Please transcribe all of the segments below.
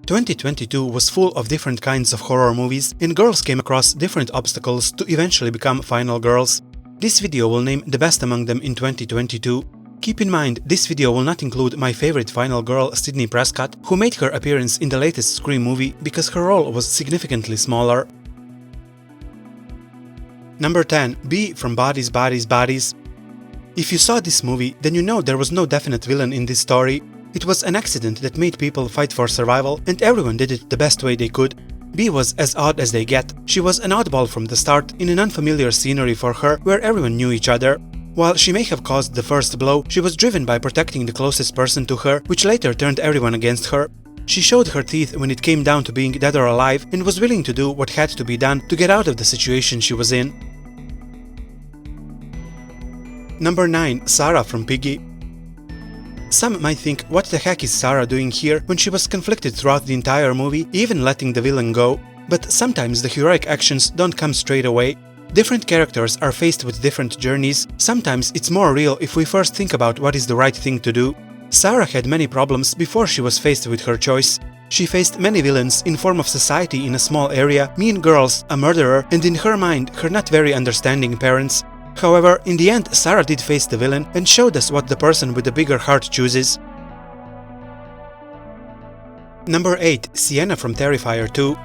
2022 was full of different kinds of horror movies, and girls came across different obstacles to eventually become final girls. This video will name the best among them in 2022. Keep in mind, this video will not include my favorite final girl Sydney Prescott, who made her appearance in the latest Scream movie because her role was significantly smaller. Number 10. Bee from Bodies, Bodies, Bodies. If you saw this movie, then you know there was no definite villain in this story. It was an accident that made people fight for survival, and everyone did it the best way they could. Bee was as odd as they get. She was an oddball from the start, in an unfamiliar scenery for her where everyone knew each other. While she may have caused the first blow, she was driven by protecting the closest person to her, which later turned everyone against her. She showed her teeth when it came down to being dead or alive, and was willing to do what had to be done to get out of the situation she was in. Number 9. Sarah from Piggy. Some might think, what the heck is Sarah doing here when she was conflicted throughout the entire movie, even letting the villain go? But sometimes the heroic actions don't come straight away. Different characters are faced with different journeys. Sometimes it's more real if we first think about what is the right thing to do. Sarah had many problems before she was faced with her choice. She faced many villains in form of society in a small area, mean girls, a murderer, and in her mind, her not very understanding parents. However, in the end, Sarah did face the villain and showed us what the person with the bigger heart chooses. Number 8. Sienna from Terrifier 2.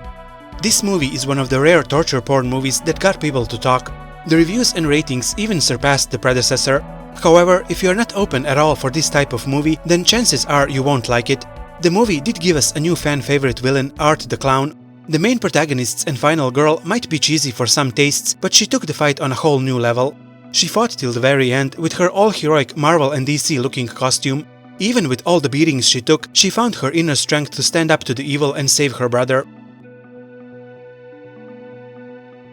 This movie is one of the rare torture porn movies that got people to talk. The reviews and ratings even surpassed the predecessor. However, if you're not open at all for this type of movie, then chances are you won't like it. The movie did give us a new fan favorite villain, Art the Clown. The main protagonists and final girl might be cheesy for some tastes, but she took the fight on a whole new level. She fought till the very end with her all-heroic Marvel and DC looking costume. Even with all the beatings she took, she found her inner strength to stand up to the evil and save her brother.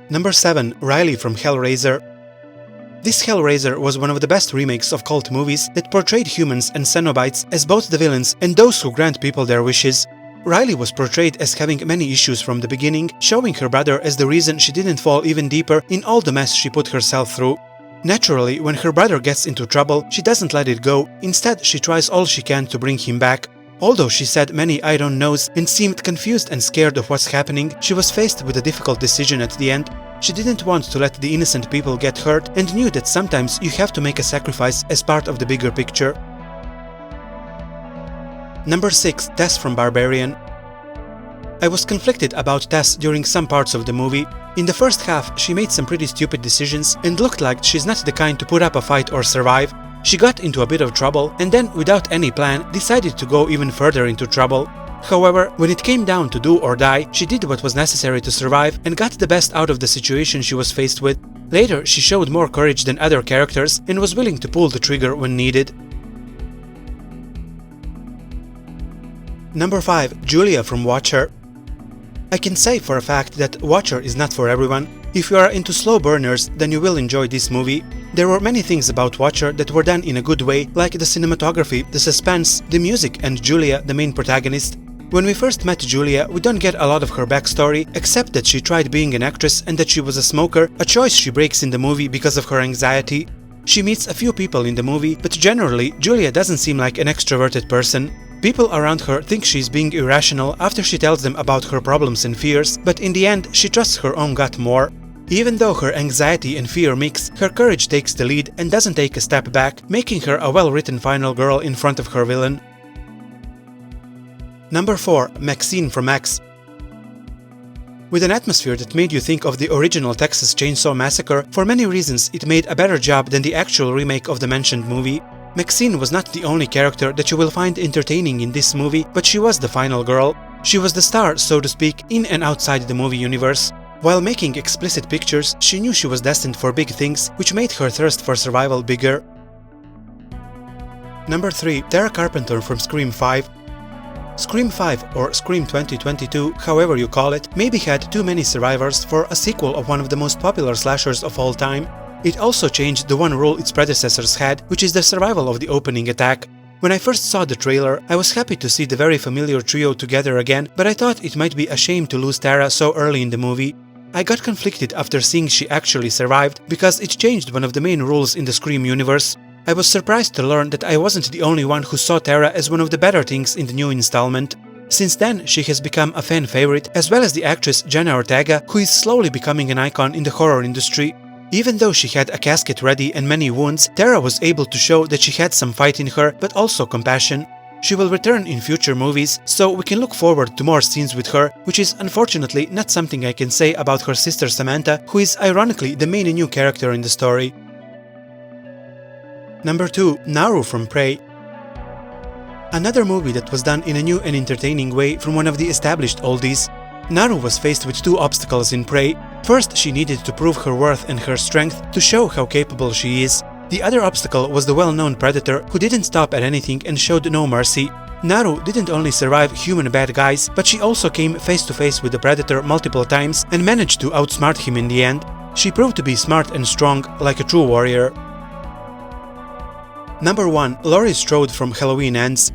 Number 7. Riley from Hellraiser. This Hellraiser was one of the best remakes of cult movies that portrayed humans and Cenobites as both the villains and those who grant people their wishes. Riley was portrayed as having many issues from the beginning, showing her brother as the reason she didn't fall even deeper in all the mess she put herself through. Naturally, when her brother gets into trouble, she doesn't let it go. Instead, she tries all she can to bring him back. Although she said many I don't knows and seemed confused and scared of what's happening, she was faced with a difficult decision at the end. She didn't want to let the innocent people get hurt and knew that sometimes you have to make a sacrifice as part of the bigger picture. Number 6. Tess from Barbarian. I was conflicted about Tess during some parts of the movie. In the first half, she made some pretty stupid decisions and looked like she's not the kind to put up a fight or survive. She got into a bit of trouble and then, without any plan, decided to go even further into trouble. However, when it came down to do or die, she did what was necessary to survive and got the best out of the situation she was faced with. Later, she showed more courage than other characters and was willing to pull the trigger when needed. Number 5. Julia from Watcher. I can say for a fact that Watcher is not for everyone. If you are into slow burners, then you will enjoy this movie. There were many things about Watcher that were done in a good way, like the cinematography, the suspense, the music, and Julia, the main protagonist. When we first met Julia, we don't get a lot of her backstory, except that she tried being an actress and that she was a smoker, a choice she breaks in the movie because of her anxiety. She meets a few people in the movie, but generally, Julia doesn't seem like an extroverted person. People around her think she's being irrational after she tells them about her problems and fears, but in the end, she trusts her own gut more. Even though her anxiety and fear mix, her courage takes the lead and doesn't take a step back, making her a well-written final girl in front of her villain. Number 4. Maxine from X. With an atmosphere that made you think of the original Texas Chainsaw Massacre, for many reasons it made a better job than the actual remake of the mentioned movie. Maxine was not the only character that you will find entertaining in this movie, but she was the final girl. She was the star, so to speak, in and outside the movie universe. While making explicit pictures, she knew she was destined for big things, which made her thirst for survival bigger. Number 3. Tara Carpenter from Scream 5. Scream 5, or Scream 2022, however you call it, maybe had too many survivors for a sequel of one of the most popular slashers of all time. It also changed the one rule its predecessors had, which is the survival of the opening attack. When I first saw the trailer, I was happy to see the very familiar trio together again, but I thought it might be a shame to lose Tara so early in the movie. I got conflicted after seeing she actually survived, because it changed one of the main rules in the Scream universe. I was surprised to learn that I wasn't the only one who saw Tara as one of the better things in the new installment. Since then, she has become a fan favorite, as well as the actress Jenna Ortega, who is slowly becoming an icon in the horror industry. Even though she had a casket ready and many wounds, Tara was able to show that she had some fight in her, but also compassion. She will return in future movies, so we can look forward to more scenes with her, which is unfortunately not something I can say about her sister Samantha, who is ironically the main new character in the story. Number 2. Naru from Prey. Another movie that was done in a new and entertaining way from one of the established oldies. Naru was faced with two obstacles in Prey. First, she needed to prove her worth and her strength to show how capable she is. The other obstacle was the well-known predator who didn't stop at anything and showed no mercy. Naru didn't only survive human bad guys, but she also came face to face with the predator multiple times and managed to outsmart him in the end. She proved to be smart and strong, like a true warrior. Number 1. Laurie Strode from Halloween Ends.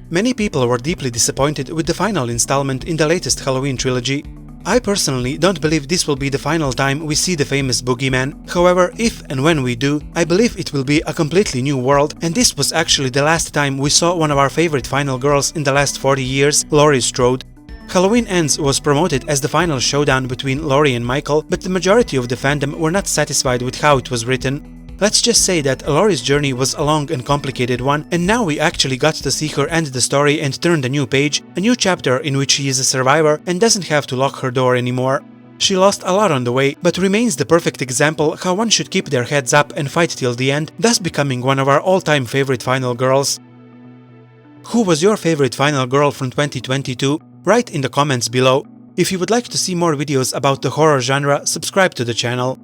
Many people were deeply disappointed with the final installment in the latest Halloween trilogy. I personally don't believe this will be the final time we see the famous boogeyman. However, if and when we do, I believe it will be a completely new world, and this was actually the last time we saw one of our favorite final girls in the last 40 years, Laurie Strode. Halloween Ends was promoted as the final showdown between Laurie and Michael, but the majority of the fandom were not satisfied with how it was written. Let's just say that Laurie's journey was a long and complicated one, and now we actually got to see her end the story and turn a new page, a new chapter in which she is a survivor and doesn't have to lock her door anymore. She lost a lot on the way, but remains the perfect example how one should keep their heads up and fight till the end, thus becoming one of our all-time favorite final girls. Who was your favorite final girl from 2022? Write in the comments below. If you would like to see more videos about the horror genre, subscribe to the channel.